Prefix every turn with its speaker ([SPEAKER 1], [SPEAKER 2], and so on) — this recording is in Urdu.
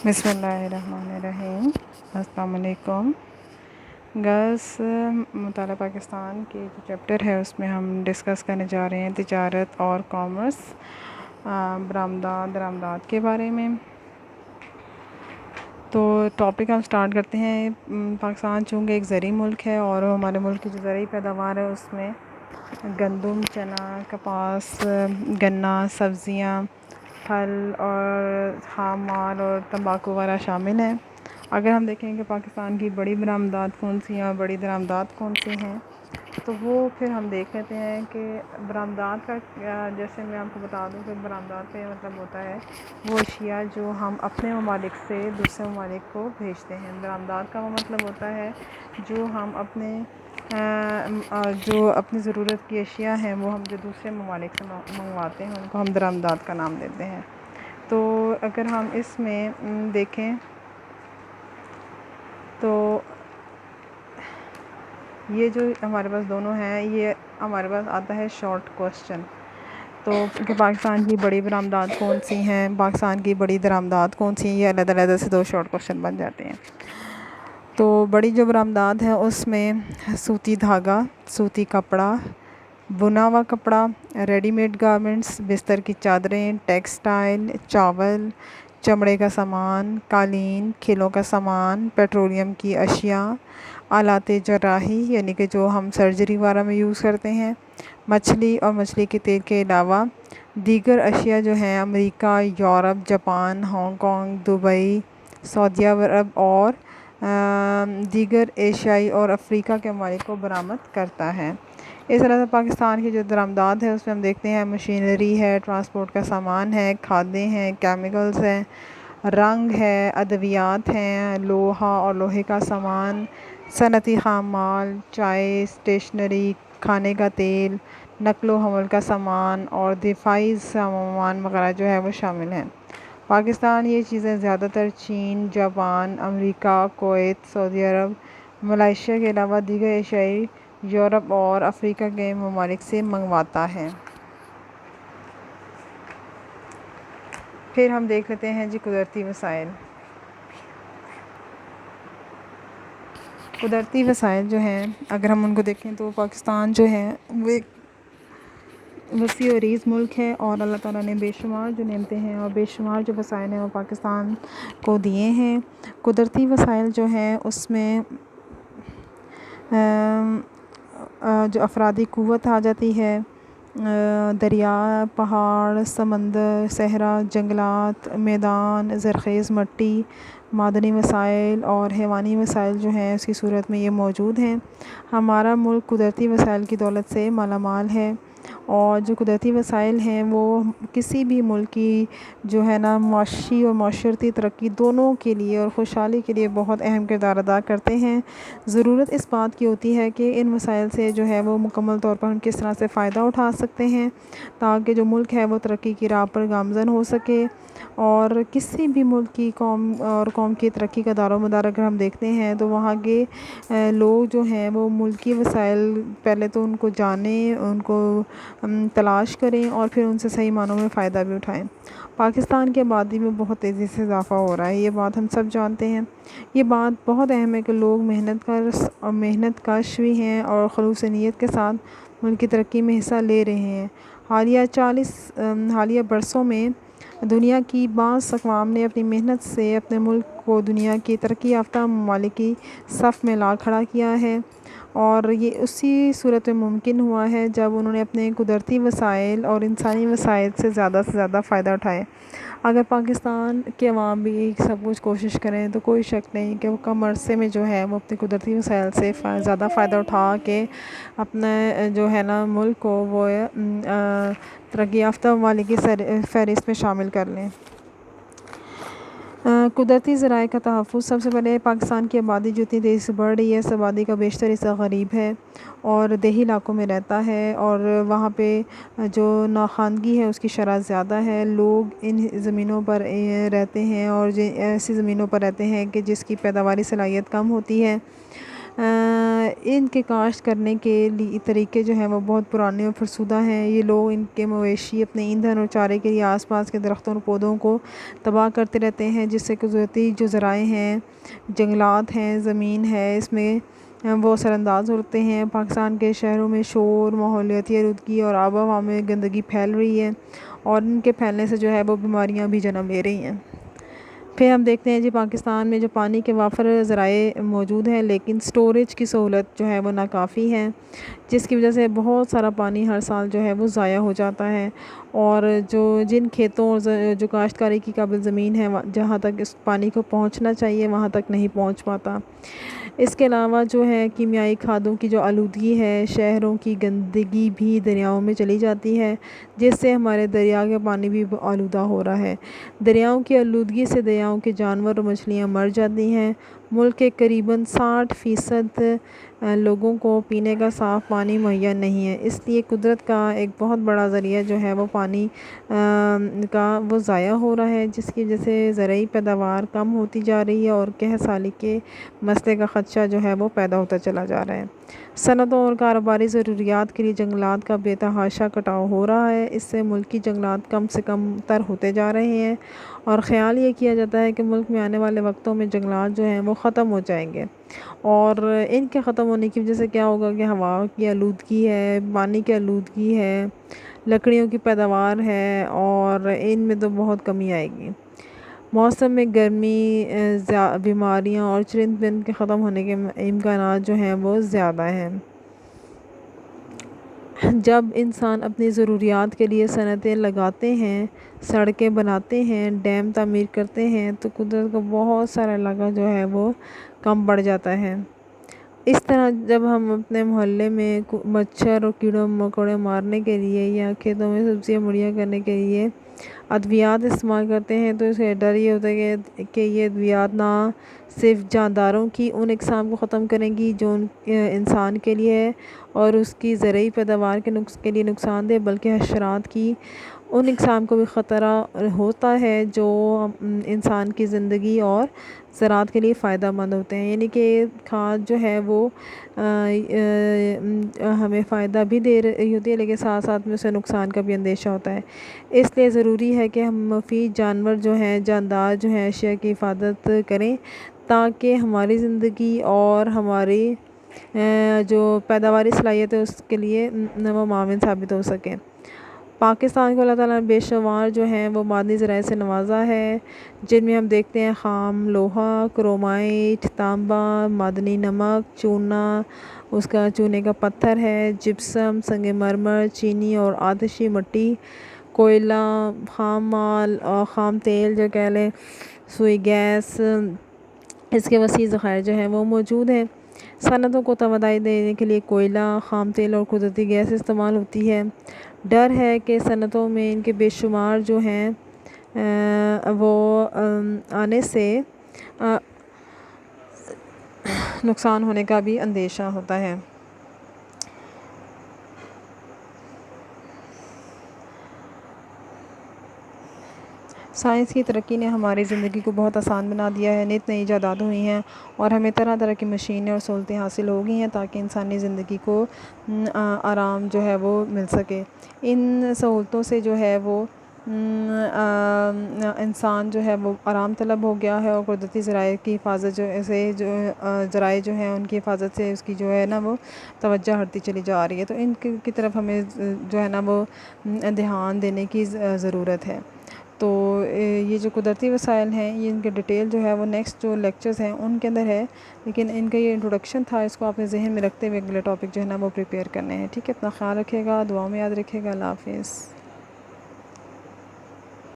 [SPEAKER 1] بسم اللہ الرحمن الرحیم۔ السلام علیکم گرلس۔ مطالعہ پاکستان کے جو چیپٹر ہے اس میں ہم ڈسکس کرنے جا رہے ہیں تجارت اور کامرس، درآمدات کے بارے میں۔ تو ٹاپک ہم سٹارٹ کرتے ہیں۔ پاکستان چونکہ ایک زرعی ملک ہے اور ہمارے ملک کی جو زرعی پیداوار ہے اس میں گندم، چنا، کپاس، گنا، سبزیاں، پھل اور خام مال اور تمباکو وغیرہ شامل ہیں۔ اگر ہم دیکھیں کہ پاکستان کی بڑی برآمدات کون سی ہیں اور بڑی درآمدات کون سی ہیں، تو وہ پھر ہم دیکھ لیتے ہیں کہ برآمدات کا جیسے میں آپ کو بتا دوں کہ برآمدات کا یہ مطلب ہوتا ہے وہ اشیاء جو ہم اپنے ممالک سے دوسرے ممالک کو بھیجتے ہیں۔ برآمدات کا وہ مطلب ہوتا ہے جو ہم جو اپنی ضرورت کی اشیاء ہیں وہ ہم جو دوسرے ممالک سے منگواتے ہیں ان کو ہم درآمدات کا نام دیتے ہیں۔ تو اگر ہم اس میں دیکھیں تو یہ جو ہمارے پاس دونوں ہیں یہ ہمارے پاس آتا ہے شارٹ کوسچن، تو کہ پاکستان کی بڑی برآمدات کون سی ہیں، پاکستان کی بڑی درآمدات کون سی ہیں، یہ علیحدہ علیحدہ سے دو شارٹ کوسچن بن جاتے ہیں۔ تو بڑی جو برآمدات ہیں اس میں سوتی دھاگا، سوتی کپڑا، بنا ہوا کپڑا، ریڈی میڈ گارمنٹس، بستر کی چادریں، ٹیکسٹائل، چاول، چمڑے کا سامان، قالین، کھیلوں کا سامان، پیٹرولیم کی اشیاء، آلات جراحی یعنی کہ جو ہم سرجری وغیرہ میں یوز کرتے ہیں، مچھلی اور مچھلی کے تیل کے علاوہ دیگر اشیاء جو ہیں امریکہ، Europe, Japan, Hong Kong, Dubai, سعودیہ عرب اور دیگر ایشیائی اور افریقہ کے ممالک کو برآمد کرتا ہے۔ اس طرح سے پاکستان کی جو درآمدات ہے اس میں ہم دیکھتے ہیں مشینری ہے، ٹرانسپورٹ کا سامان ہے، کھادیں ہیں، کیمیکلز ہیں، رنگ ہے، ادویات ہیں، لوہا اور لوہے کا سامان، صنعتی خام مال، چائے، اسٹیشنری، کھانے کا تیل، نقل و حمل کا سامان اور دفاعی سامان وغیرہ جو ہے وہ شامل ہیں۔ پاکستان یہ چیزیں زیادہ تر چین، جاپان، امریکہ، کویت، سعودی عرب، ملائیشیا کے علاوہ دیگر ایشیائی، یورپ اور افریقہ کے ممالک سے منگواتا ہے۔ پھر ہم دیکھ لیتے ہیں جی قدرتی وسائل۔ قدرتی وسائل جو ہیں اگر ہم ان کو دیکھیں تو پاکستان جو ہے وہ ایک وسیع و عریض ملک ہے اور اللہ تعالیٰ نے بے شمار جو نعمتیں ہیں اور بے شمار جو وسائل ہیں وہ پاکستان کو دیے ہیں۔ قدرتی وسائل جو ہیں اس میں جو افرادی قوت آ جاتی ہے، دریا، پہاڑ، سمندر، صحرا، جنگلات، میدان، زرخیز مٹی، معدنی وسائل اور حیوانی وسائل جو ہیں اس کی صورت میں یہ موجود ہیں۔ ہمارا ملک قدرتی وسائل کی دولت سے مالا مال ہے اور جو قدرتی وسائل ہیں وہ کسی بھی ملک کی جو ہے نا معاشی اور معاشرتی ترقی دونوں کے لیے اور خوشحالی کے لیے بہت اہم کردار ادا کرتے ہیں۔ ضرورت اس بات کی ہوتی ہے کہ ان وسائل سے جو ہے وہ مکمل طور پر ہم کس طرح سے فائدہ اٹھا سکتے ہیں تاکہ جو ملک ہے وہ ترقی کی راہ پر گامزن ہو سکے۔ اور کسی بھی ملک کی قوم کی ترقی کا دار و مدار اگر ہم دیکھتے ہیں تو وہاں کے لوگ جو ہیں وہ ملکی وسائل پہلے تو ان کو جانیں، ان کو تلاش کریں اور پھر ان سے صحیح معنوں میں فائدہ بھی اٹھائیں۔ پاکستان کی آبادی میں بہت تیزی سے اضافہ ہو رہا ہے، یہ بات ہم سب جانتے ہیں۔ یہ بات بہت اہم ہے کہ لوگ محنت کش بھی ہیں اور خلوص نیت کے ساتھ ملک کی ترقی میں حصہ لے رہے ہیں۔ حالیہ برسوں میں دنیا کی بعض اقوام نے اپنی محنت سے اپنے ملک کو دنیا کی ترقی یافتہ ممالک کی صف میں لا کھڑا کیا ہے اور یہ اسی صورت میں ممکن ہوا ہے جب انہوں نے اپنے قدرتی وسائل اور انسانی وسائل سے زیادہ فائدہ اٹھائے۔ اگر پاکستان کے عوام بھی سب کچھ کوشش کریں تو کوئی شک نہیں کہ وہ کم عرصے میں جو ہے وہ اپنے قدرتی وسائل سے زیادہ فائدہ اٹھا کے اپنے جو ہے نا ملک کو وہ ترقی یافتہ ممالک کی فہرست میں شامل کر لیں۔ قدرتی ذرائع کا تحفظ۔ سب سے پہلے پاکستان کی آبادی جو اتنی تیزی سے بڑھ رہی ہے، اس آبادی کا بیشتر حصہ غریب ہے اور دیہی علاقوں میں رہتا ہے اور وہاں پہ جو ناخواندگی ہے اس کی شرح زیادہ ہے۔ لوگ ان زمینوں پر رہتے ہیں اور ایسی زمینوں پر رہتے ہیں کہ جس کی پیداواری صلاحیت کم ہوتی ہے۔ ان کے کاشت کرنے کے لیے طریقے جو ہیں وہ بہت پرانے اور فرسودہ ہیں۔ یہ لوگ ان کے مویشی اپنے ایندھن اور چارے کے لیے آس پاس کے درختوں اور پودوں کو تباہ کرتے رہتے ہیں، جس سے قدرتی جو ذرائع ہیں، جنگلات ہیں، زمین ہے، اس میں وہ اثر انداز ہوتے ہیں۔ پاکستان کے شہروں میں شور، ماحولیاتی آلودگی اور آب و ہوا میں گندگی پھیل رہی ہے، اور ان کے پھیلنے سے جو ہے وہ بیماریاں بھی جنم لے رہی ہیں۔ پھر ہم دیکھتے ہیں جی پاکستان میں جو پانی کے وافر ذرائع موجود ہیں، لیکن سٹوریج کی سہولت جو ہے وہ ناکافی ہے، جس کی وجہ سے بہت سارا پانی ہر سال جو ہے وہ ضائع ہو جاتا ہے، اور جن کھیتوں جو کاشتکاری کی قابل زمین ہے، جہاں تک اس پانی کو پہنچنا چاہیے وہاں تک نہیں پہنچ پاتا۔ اس کے علاوہ جو ہے کیمیائی کھادوں کی جو آلودگی ہے، شہروں کی گندگی بھی دریاؤں میں چلی جاتی ہے، جس سے ہمارے دریا کا پانی بھی آلودہ ہو رہا ہے۔ دریاؤں کی آلودگی سے دریاؤں کے جانور اور مچھلیاں مر جاتی ہیں۔ ملک کے قریباً 60% لوگوں کو پینے کا صاف پانی مہیا نہیں ہے، اس لیے قدرت کا ایک بہت بڑا ذریعہ جو ہے وہ پانی کا وہ ضائع ہو رہا ہے، جس کی وجہ سے زرعی پیداوار کم ہوتی جا رہی ہے، اور قحط سالی کے مسئلے کا خدشہ جو ہے وہ پیدا ہوتا چلا جا رہا ہے۔ صنعتوں اور کاروباری ضروریات کے لیے جنگلات کا بے تحاشا کٹاؤ ہو رہا ہے، اس سے ملکی جنگلات کم سے کم تر ہوتے جا رہے ہیں، اور خیال یہ کیا جاتا ہے کہ ملک میں آنے والے وقتوں میں جنگلات جو ہیں وہ ختم ہو جائیں گے، اور ان کے ختم ہونے کی وجہ سے کیا ہوگا کہ ہوا کی آلودگی ہے، پانی کی آلودگی ہے، لکڑیوں کی پیداوار ہے، اور ان میں تو بہت کمی آئے گی۔ موسم میں گرمی، بیماریاں اور چرند پرند کے ختم ہونے کے امکانات جو ہیں وہ زیادہ ہیں۔ جب انسان اپنی ضروریات کے لیے صنعتیں لگاتے ہیں، سڑکیں بناتے ہیں، ڈیم تعمیر کرتے ہیں، تو قدرت کا بہت سارا علاقہ جو ہے وہ کم بڑھ جاتا ہے۔ اس طرح جب ہم اپنے محلے میں مچھر اور کیڑوں مکوڑے مارنے کے لیے یا کھیتوں میں سبزیاں مڑیاں کرنے کے لیے ادویات استعمال کرتے ہیں، تو اس سے ڈر یہ ہوتا ہے کہ یہ ادویات نہ صرف جانداروں کی ان اقسام کو ختم کریں گی جو انسان کے لیے ہے اور اس کی زرعی پیداوار کے لیے نقصان دہ، بلکہ حشرات کی ان اقسام کو بھی خطرہ ہوتا ہے جو انسان کی زندگی اور زراعت کے لیے فائدہ مند ہوتے ہیں۔ یعنی کہ کھاد جو ہے وہ ہمیں فائدہ بھی دے رہی ہوتی ہے، لیکن ساتھ ساتھ میں اسے نقصان کا بھی اندیشہ ہوتا ہے۔ اس لیے ضروری ہے کہ ہم مفید جانور جو ہیں، جاندار جو ہیں، اشیاء کی حفاظت کریں، تاکہ ہماری زندگی اور ہماری جو پیداواری صلاحیت ہے اس کے لیے وہ معاون ثابت ہو سکیں۔ پاکستان کو اللہ تعالیٰ نے بے شمار جو ہیں وہ معدنی ذرائع سے نوازا ہے، جن میں ہم دیکھتے ہیں خام لوہا، کرومائٹ، تانبا، معدنی نمک، چونا، اس کا چونے کا پتھر ہے، جپسم، سنگ مرمر، چینی اور آتشی مٹی، کوئلہ، خام مال اور خام تیل جو کہہ لیں، سوئی گیس، اس کے وسیع ذخائر جو ہیں وہ موجود ہیں۔ صنعتوں کو توانائی دینے کے لیے کوئلہ، خام تیل اور قدرتی گیس استعمال ہوتی ہے۔ ڈر ہے کہ صنعتوں میں ان کے بے شمار جو ہیں وہ آنے سے نقصان ہونے کا بھی اندیشہ ہوتا ہے۔ سائنس کی ترقی نے ہماری زندگی کو بہت آسان بنا دیا ہے، نت نئی ایجادات ہوئی ہیں اور ہمیں طرح طرح کی مشینیں اور سہولتیں حاصل ہو گئی ہیں تاکہ انسانی زندگی کو آرام جو ہے وہ مل سکے۔ ان سہولتوں سے جو ہے وہ انسان جو ہے وہ آرام طلب ہو گیا ہے، اور قدرتی ذرائع کی حفاظت ذرائع جو ہیں ان کی حفاظت سے اس کی جو ہے نا وہ توجہ ہٹتی چلی جا رہی ہے، تو ان کی طرف ہمیں جو ہے نا وہ دھیان دینے کی ضرورت ہے۔ تو یہ جو قدرتی وسائل ہیں، یہ ان کے ڈیٹیل جو ہے وہ نیکسٹ جو لیکچرز ہیں ان کے اندر ہے، لیکن ان کا یہ انٹروڈکشن تھا، اس کو آپ نے ذہن میں رکھتے ہوئے اگلے ٹاپک جو ہے نا وہ پریپیئر کرنے ہیں۔ ٹھیک ہے، اپنا خیال رکھیے گا، دعاؤں میں یاد رکھیے گا۔ اللہ حافظ۔